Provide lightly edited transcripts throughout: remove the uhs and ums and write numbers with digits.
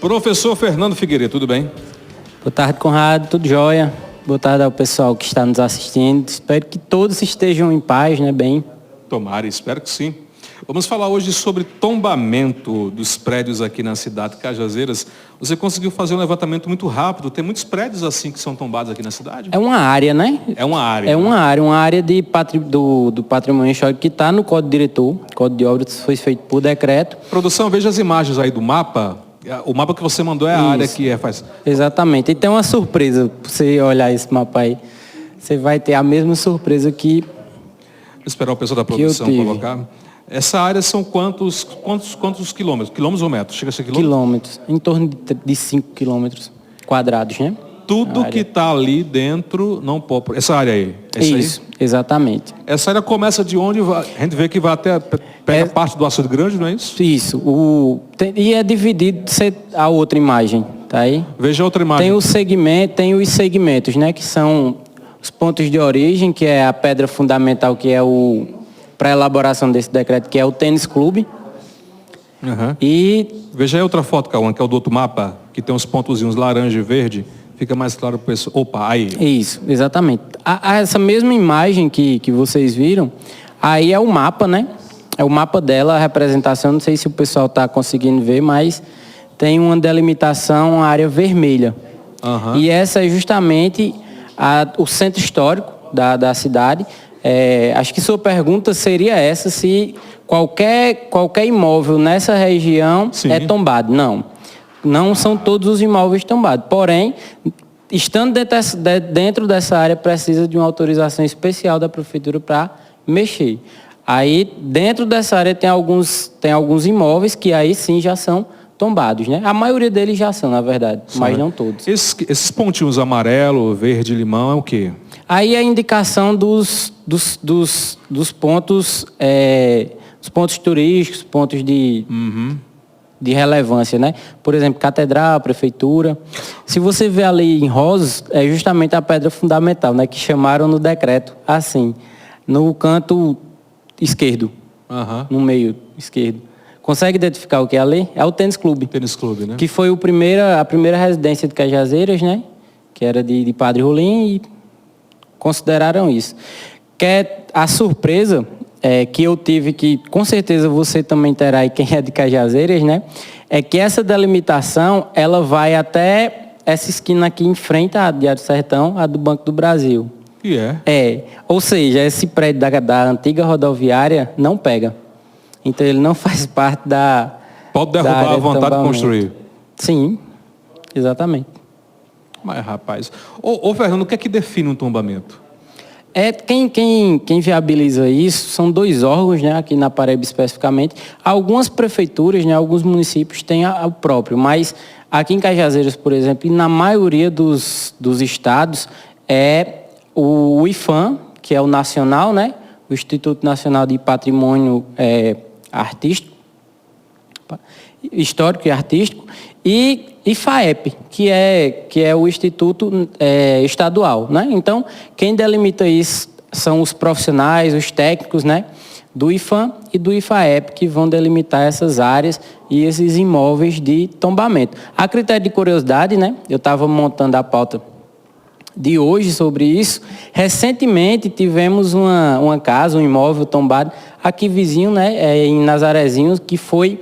Professor Fernando Figueiredo, tudo bem? Boa tarde, Conrado, tudo jóia? Boa tarde ao pessoal que está nos assistindo. Espero que todos estejam em paz, né, bem? Tomara, espero que sim. Vamos falar hoje sobre tombamento dos prédios aqui na cidade de Cajazeiras. Você conseguiu fazer um levantamento muito rápido. Tem muitos prédios assim que são tombados aqui na cidade? É uma área, né? É uma área. É uma área do patrimônio histórico que está no Código Diretor. O Código de Obras foi feito por decreto. Produção, veja as imagens aí do mapa. O mapa que você mandou é a área que faz. Exatamente. E tem uma surpresa, você olhar esse mapa aí. Você vai ter a mesma surpresa que... Vou esperar o pessoal da produção colocar. Essa área são quantos quilômetros? Quilômetros ou metros? Chega a ser quilômetros? Quilômetros. Em torno de 5 quilômetros quadrados, né? Tudo que está ali dentro não pode... Essa área aí? Isso, exatamente. Essa área começa de onde? A gente vê que vai até... Pega parte do Açude Grande, não é isso? Isso. E é dividido a outra imagem, tá aí? Veja a outra imagem. Tem os segmentos, né? Que são os pontos de origem, que é a pedra fundamental, que é para a elaboração desse decreto, que é o tênis clube. Uhum. E... Veja aí outra foto, Cauã, que é o do outro mapa, que tem uns pontozinhos laranja e verde. Fica mais claro para o pessoal. Opa, aí. Isso, exatamente. Essa mesma imagem que vocês viram, aí é o mapa, né? É o mapa dela, a representação, não sei se o pessoal está conseguindo ver, mas tem uma delimitação, uma área vermelha. Uhum. E essa é justamente o centro histórico da cidade. Acho que sua pergunta seria essa, se qualquer imóvel nessa região é tombado. Não são todos os imóveis tombados. Porém, estando dentro dessa área, precisa de uma autorização especial da prefeitura para mexer. Aí, dentro dessa área, tem alguns imóveis que aí sim já são tombados, né? A maioria deles já são, na verdade, mas não todos. Esses pontinhos amarelo, verde, limão é o quê? Aí é a indicação dos pontos, os pontos turísticos, pontos de relevância, né? Por exemplo, catedral, prefeitura. Se você vê ali em rosas, é justamente a pedra fundamental, né? Que chamaram no decreto assim, no canto esquerdo, no meio esquerdo. Consegue identificar o que é ali? É o tênis clube. Tênis clube, né? Que foi a primeira residência de Cajazeiras, né? Que era de Padre Rolim e consideraram isso. Que é a surpresa que eu tive, que com certeza você também terá, e quem é de Cajazeiras, né? É que essa delimitação, ela vai até essa esquina aqui em frente à Diário Sertão, a do Banco do Brasil. E é? Ou seja, esse prédio da antiga rodoviária não pega. Então ele não faz parte da... Pode derrubar a vontade de construir. Sim, exatamente. Mas, rapaz... Ô Fernando, o que é que define um tombamento? Quem viabiliza isso são dois órgãos, né, aqui na Paraíba especificamente. Algumas prefeituras, né, alguns municípios têm o próprio, mas aqui em Cajazeiras, por exemplo, e na maioria dos estados, é o IPHAN, que é o nacional, né, o Instituto Nacional de Patrimônio Artístico, Histórico e Artístico, e FAEP, que é o Instituto Estadual, né? Então, quem delimita isso são os profissionais, os técnicos, né? Do IPHAN e do IFAEP, que vão delimitar essas áreas e esses imóveis de tombamento. A critério de curiosidade, né? Eu estava montando a pauta de hoje sobre isso. Recentemente tivemos uma casa, um imóvel tombado aqui vizinho, né? Em Nazarezinho, que foi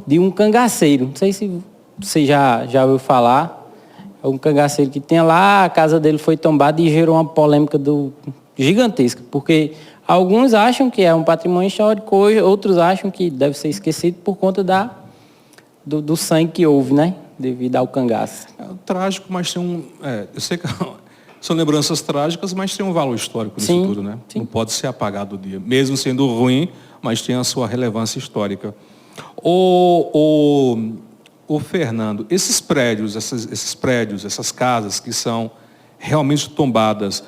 de um cangaceiro. Não sei se você já ouviu falar. É um cangaceiro que tem lá, a casa dele foi tombada e gerou uma polêmica gigantesca, porque alguns acham que é um patrimônio histórico, outros acham que deve ser esquecido por conta do sangue que houve, né? Devido ao cangaço. É trágico, mas tem eu sei que são lembranças trágicas, mas tem um valor histórico nisso tudo, né? Sim. Não pode ser apagado do dia. Mesmo sendo ruim, mas tem a sua relevância histórica. O Fernando, esses prédios, essas casas que são realmente tombadas,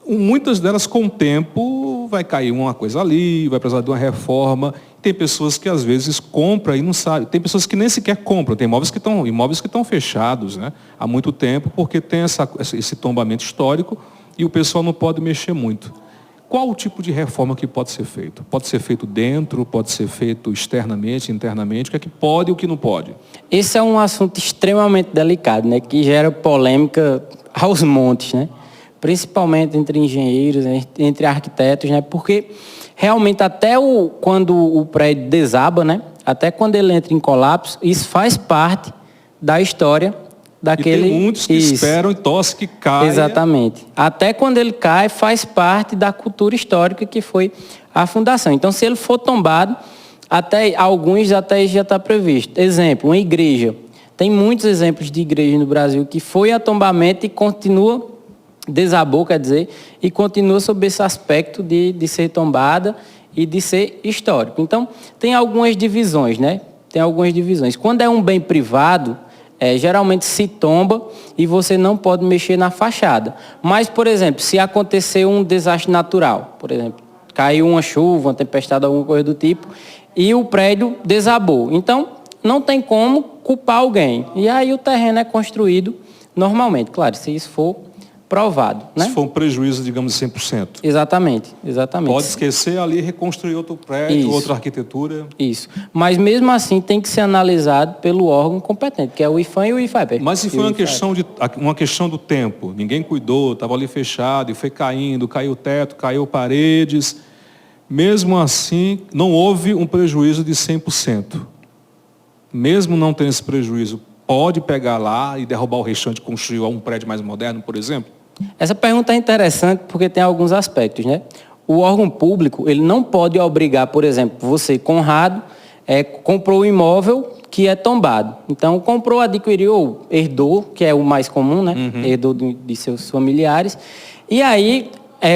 muitas delas com o tempo vai cair uma coisa ali, vai precisar de uma reforma. Tem pessoas que às vezes compram e não sabem. Tem pessoas que nem sequer compram. Tem imóveis que estão fechados, né, há muito tempo, porque tem esse tombamento histórico e o pessoal não pode mexer muito. qual o tipo de reforma que pode ser feito? Pode ser feito dentro, pode ser feito externamente, internamente? O que é que pode e o que não pode? Esse é um assunto extremamente delicado, né? Que gera polêmica aos montes, né? Principalmente entre engenheiros, entre arquitetos, né? Porque realmente quando o prédio desaba, né? Até quando ele entra em colapso, isso faz parte da história daquele... E tem muitos que esperam e torcem que caia. Exatamente. Até quando ele cai, faz parte da cultura histórica que foi a fundação. Então, se ele for tombado, alguns até já está previsto. Exemplo, uma igreja. Tem muitos exemplos de igrejas no Brasil que foi a tombamento e desabou, quer dizer, e continua sob esse aspecto de ser tombada e de ser histórico. Então, tem algumas divisões, né? Tem algumas divisões. Quando é um bem privado, geralmente se tomba e você não pode mexer na fachada. Mas, por exemplo, se acontecer um desastre natural, por exemplo, caiu uma chuva, uma tempestade, alguma coisa do tipo, e o prédio desabou. Então, não tem como culpar alguém. E aí o terreno é construído normalmente. Claro, se isso for provado, né? Se for um prejuízo, digamos, de 100%. Exatamente. Pode esquecer ali e reconstruir outro prédio, outra arquitetura. Isso. Mas mesmo assim tem que ser analisado pelo órgão competente, que é o IPHAN e o IFAEP. Mas se foi uma questão do tempo, ninguém cuidou, estava ali fechado e foi caindo, caiu o teto, caiu paredes, mesmo assim não houve um prejuízo de 100%. Mesmo não tendo esse prejuízo, pode pegar lá e derrubar o restante e construir um prédio mais moderno, por exemplo? Essa pergunta é interessante porque tem alguns aspectos, né? O órgão público, ele não pode obrigar, por exemplo, você, Conrado, comprou um imóvel que é tombado. Então, comprou, adquiriu, ou herdou, que é o mais comum, né? Herdou de seus familiares. E aí,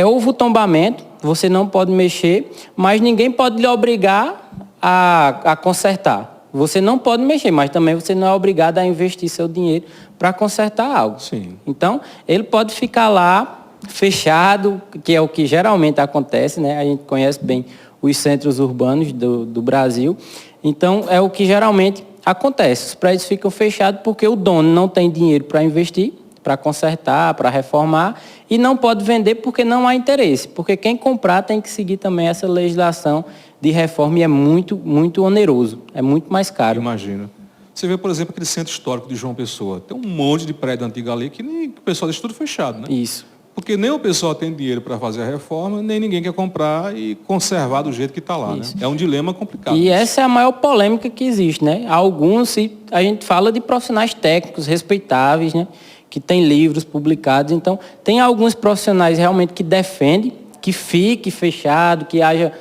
houve o tombamento, você não pode mexer, mas ninguém pode lhe obrigar a consertar. Você não pode mexer, mas também você não é obrigado a investir seu dinheiro para consertar algo. Sim. Então, ele pode ficar lá fechado, que é o que geralmente acontece, né? A gente conhece bem os centros urbanos do Brasil. Então, é o que geralmente acontece. Os prédios ficam fechados porque o dono não tem dinheiro para investir, para consertar, para reformar, e não pode vender porque não há interesse. Porque quem comprar tem que seguir também essa legislação de reforma e é muito, muito oneroso. É muito mais caro. Imagina. Você vê, por exemplo, aquele centro histórico de João Pessoa. Tem um monte de prédio antigo ali que nem o pessoal deixa tudo fechado, né? Isso. Porque nem o pessoal tem dinheiro para fazer a reforma, nem ninguém quer comprar e conservar do jeito que está lá, né? É um dilema complicado. E essa é a maior polêmica que existe, né? Alguns, a gente fala de profissionais técnicos respeitáveis, né? Que tem livros publicados. Então, tem alguns profissionais realmente que defendem que fique fechado, que haja...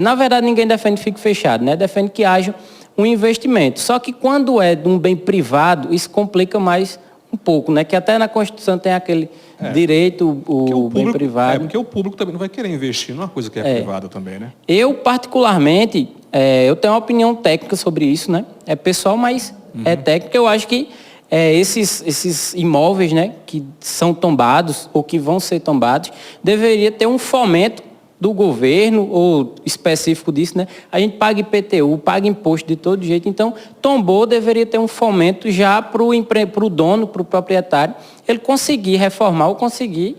Na verdade, ninguém defende que fique fechado, né? Defende que haja um investimento. Só que quando é de um bem privado, isso complica mais um pouco, né? Que até na Constituição tem aquele direito, o bem privado. Porque o público também não vai querer investir numa coisa que é privada também, né? Eu, particularmente, eu tenho uma opinião técnica sobre isso, né? É pessoal, mas é técnica. Eu acho que esses imóveis, né, que são tombados ou que vão ser tombados, deveria ter um fomento do governo ou específico disso, né? A gente paga IPTU, paga imposto de todo jeito. Então, tombou, deveria ter um fomento já para o dono, para o proprietário, ele conseguir reformar ou conseguir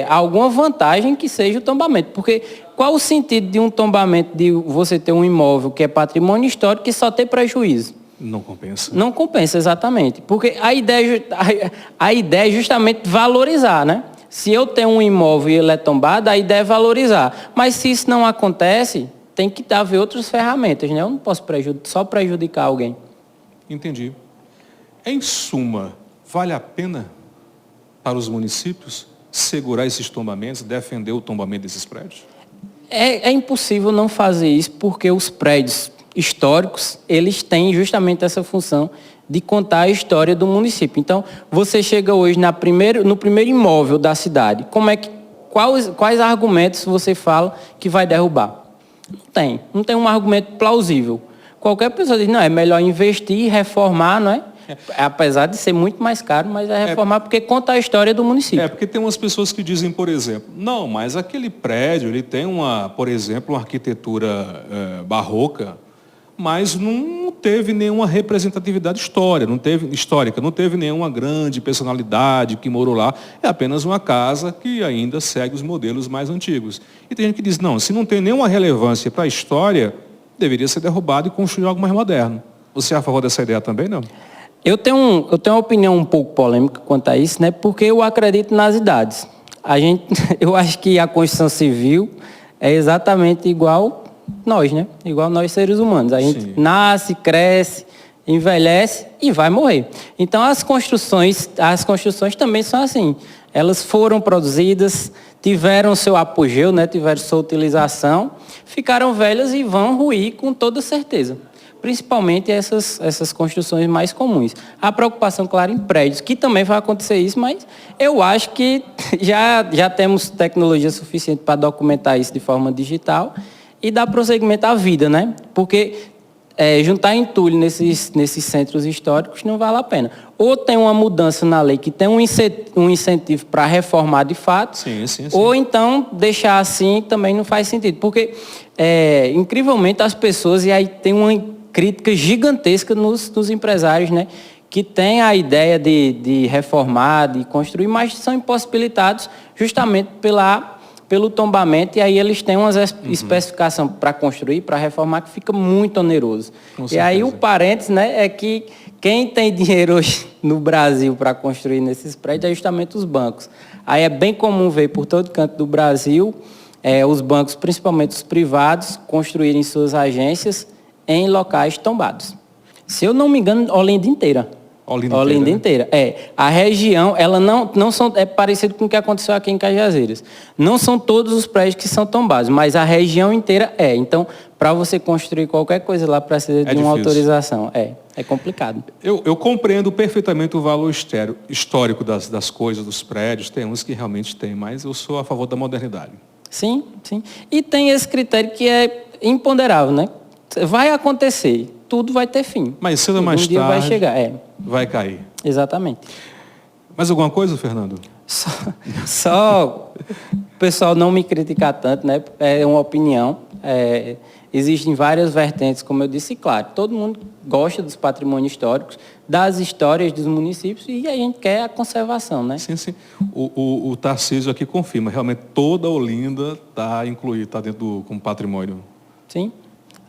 alguma vantagem que seja o tombamento. Porque qual o sentido de um tombamento, de você ter um imóvel que é patrimônio histórico que só tem prejuízo? Não compensa. Não compensa, exatamente. Porque a ideia é justamente valorizar, né? Se eu tenho um imóvel e ele é tombado, a ideia é valorizar. Mas se isso não acontece, tem que haver outras ferramentas, né? Eu não posso só prejudicar alguém. Entendi. Em suma, vale a pena para os municípios segurar esses tombamentos, defender o tombamento desses prédios? É impossível não fazer isso, porque os prédios históricos, eles têm justamente essa função de contar a história do município. Então, você chega hoje no primeiro imóvel da cidade, quais argumentos você fala que vai derrubar? Não tem um argumento plausível. Qualquer pessoa diz, não, é melhor investir, reformar, não é? Apesar de ser muito mais caro, mas é reformar porque conta a história do município. Porque tem umas pessoas que dizem, por exemplo, não, mas aquele prédio, ele tem por exemplo, uma arquitetura barroca, mas não teve nenhuma representatividade histórica, não teve nenhuma grande personalidade que morou lá, é apenas uma casa que ainda segue os modelos mais antigos. E tem gente que diz, não, se não tem nenhuma relevância para a história, deveria ser derrubado e construir algo mais moderno. Você é a favor dessa ideia também, não? Eu tenho uma opinião um pouco polêmica quanto a isso, né? Porque eu acredito nas idades. Eu acho que a Constituição Civil é exatamente igual nós, né? Igual nós seres humanos. A gente nasce, cresce, envelhece e vai morrer. Então as construções também são assim. Elas foram produzidas, tiveram seu apogeu, né? Tiveram sua utilização, ficaram velhas e vão ruir com toda certeza. Principalmente essas construções mais comuns. A preocupação, claro, em prédios, que também vai acontecer isso, mas eu acho que já temos tecnologia suficiente para documentar isso de forma digital e dar prosseguimento à vida, né? Porque juntar entulho nesses centros históricos não vale a pena. Ou tem uma mudança na lei que tem um incentivo para reformar de fato, sim. Ou então deixar assim também não faz sentido. Porque, incrivelmente, as pessoas, e aí tem uma crítica gigantesca nos empresários, né? Que têm a ideia de reformar, de construir, mas são impossibilitados justamente pelo tombamento, e aí eles têm uma especificação para construir, para reformar, que fica muito oneroso. E aí o parênteses, né, é que quem tem dinheiro hoje no Brasil para construir nesses prédios é justamente os bancos. Aí é bem comum ver por todo canto do Brasil os bancos, principalmente os privados, construírem suas agências em locais tombados. Se eu não me engano, Olinda inteira. Olinda inteira. A região, ela não são, é parecido com o que aconteceu aqui em Cajazeiras. Não são todos os prédios que são tombados, mas a região inteira é. Então, para você construir qualquer coisa lá, precisa de uma autorização. É complicado. Eu compreendo perfeitamente o valor histórico das coisas, dos prédios. Tem uns que realmente tem, mas eu sou a favor da modernidade. Sim. E tem esse critério que é imponderável, né? Vai acontecer, tudo vai ter fim. Mas cedo ou mais tarde vai chegar, vai cair. Exatamente. Mais alguma coisa, Fernando? Só o pessoal não me criticar tanto, né? É uma opinião. Existem várias vertentes, como eu disse, e claro, todo mundo gosta dos patrimônios históricos, das histórias dos municípios, e a gente quer a conservação, né? Sim. O Tarcísio aqui confirma, realmente toda Olinda está incluída, está dentro como patrimônio. Sim.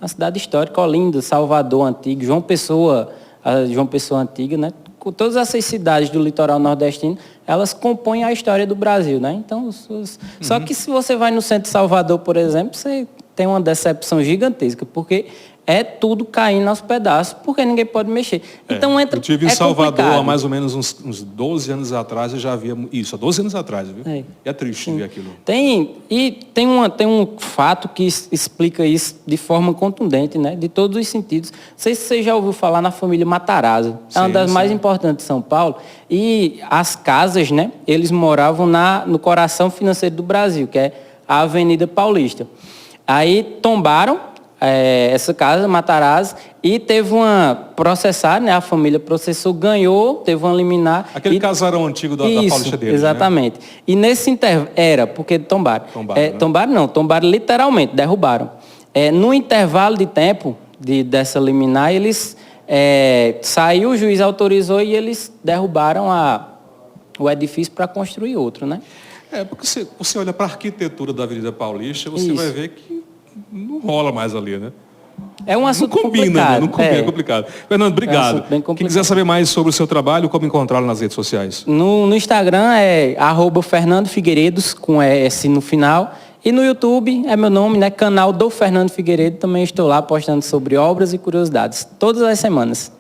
A cidade histórica, Olinda, Salvador Antigo, João Pessoa Antiga, né? Todas essas cidades do litoral nordestino, elas compõem a história do Brasil, né? Então, só que se você vai no centro de Salvador, por exemplo, você tem uma decepção gigantesca, porque é tudo caindo aos pedaços, porque ninguém pode mexer. Então eu estive em Salvador complicado. há mais ou menos uns 12 anos atrás, eu já via isso, há 12 anos atrás, viu? E é triste ver aquilo. Tem um fato que explica isso de forma contundente, né? De todos os sentidos. Não sei se você já ouviu falar na família Matarazzo. É uma das mais importantes de São Paulo. E as casas, né? Eles moravam no coração financeiro do Brasil, que é a Avenida Paulista. Aí tombaram essa casa, Matarazzo, e teve processar, né? A família processou, ganhou, teve uma liminar. Aquele casarão antigo da Paulista deles, exatamente. Né? E nesse porque tombaram. Tombaram literalmente, derrubaram. No intervalo de tempo dessa liminar, eles saiu, o juiz autorizou e eles derrubaram o edifício para construir outro, né? Porque você olha para a arquitetura da Avenida Paulista, você vai ver que não rola mais ali, né? É um assunto complicado. Né? Não combina, é complicado. Fernando, obrigado. Quem quiser saber mais sobre o seu trabalho, como encontrá-lo nas redes sociais? No Instagram é @Fernando Figueiredos, com S no final. E no YouTube é meu nome, né? Canal do Fernando Figueiredo. Também estou lá postando sobre obras e curiosidades, todas as semanas.